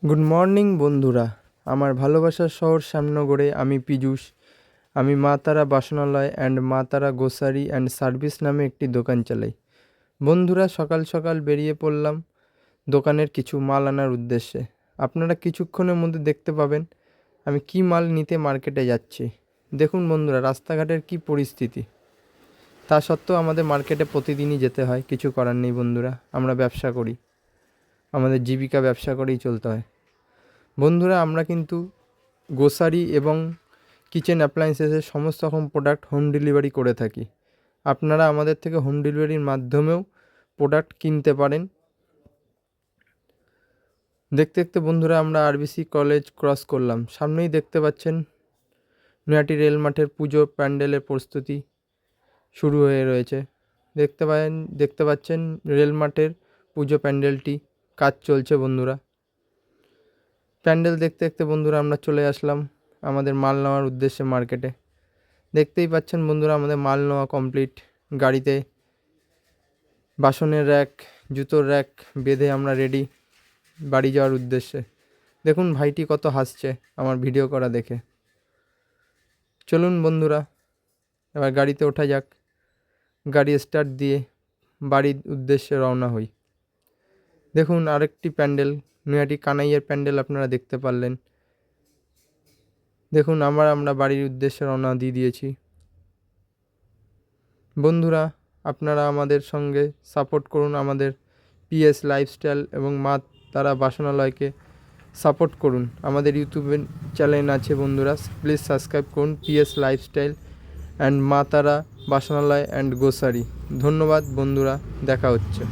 Good morning বন্ধুরা, আমার ভালোবাসার শহর শ্যামনগরে আমি পীযূষ। আমি মা তারা বাসনালয় অ্যান্ড মা তারা গ্রোসারি অ্যান্ড সার্ভিস নামে একটি দোকান চালাই। বন্ধুরা, সকাল সকাল বেরিয়ে পড়লাম দোকানের কিছু মাল আনার উদ্দেশ্যে। আপনারা কিছুক্ষণের মধ্যে দেখতে পাবেন আমি কি মাল নিতে মার্কেটে যাচ্ছি। দেখুন বন্ধুরা, রাস্তাঘাটের কি পরিস্থিতি। তা সত্ত্বেও আমাদের মার্কেটে প্রতিদিনই যেতে হয়, কিছু করার নেই বন্ধুরা। আমরা ব্যবসা করি, আমাদের জীবিকা ব্যবসা করেই চলতে হয়। বন্ধুরা, আমরা কিন্তু গ্রোসারি এবং কিচেন অ্যাপ্লায়েন্সেসের সমস্ত রকম প্রোডাক্ট হোম ডেলিভারি করে থাকি। আপনারা আমাদের থেকে হোম ডেলিভারির মাধ্যমেও প্রোডাক্ট কিনতে পারেন। দেখতে দেখতে বন্ধুরা আমরা আরবিসি কলেজ ক্রস করলাম। সামনেই দেখতে পাচ্ছেন নৈহাটি রেল মাঠের পুজো প্যান্ডেলের প্রস্তুতি শুরু হয়ে রয়েছে। দেখতে পাচ্ছেন রেল মাঠের পুজো প্যান্ডেলটি কাজ চলছে বন্ধুরা। প্যান্ডেল দেখতে দেখতে বন্ধুরা আমরা চলে আসলাম আমাদের মাল নেওয়ার উদ্দেশ্যে মার্কেটে। দেখতেই পাচ্ছেন বন্ধুরা, আমাদের মাল নেওয়া কমপ্লিট। গাড়িতে বাসনের র্যাক, জুতোর র্যাক বেঁধে আমরা রেডি বাড়ি যাওয়ার উদ্দেশ্যে। দেখুন ভাইটি কত হাসছে আমার ভিডিও করা দেখে। চলুন বন্ধুরা, এবার গাড়িতে ওঠা যাক। গাড়ি স্টার্ট দিয়ে বাড়ির উদ্দেশ্যে রওনা হই। দেখুন আরেকটি প্যান্ডেল, নৈহাটি কানাইয়ের প্যান্ডেল আপনারা দেখতে পারলেন। দেখুন আমরা বাড়ির উদ্দেশ্যে রওনা দিয়ে দিয়েছি। বন্ধুরা, আপনারা আমাদের সঙ্গে সাপোর্ট করুন, আমাদের পিএস লাইফস্টাইল এবং মা তারা বাসনালয়কে সাপোর্ট করুন। আমাদের ইউটিউবে চ্যানেল আছে বন্ধুরা, প্লিজ সাবস্ক্রাইব করুন পিএস লাইফস্টাইল অ্যান্ড মা তারা বাসনালয় অ্যান্ড গ্রোসারি। ধন্যবাদ বন্ধুরা, দেখা হচ্ছে।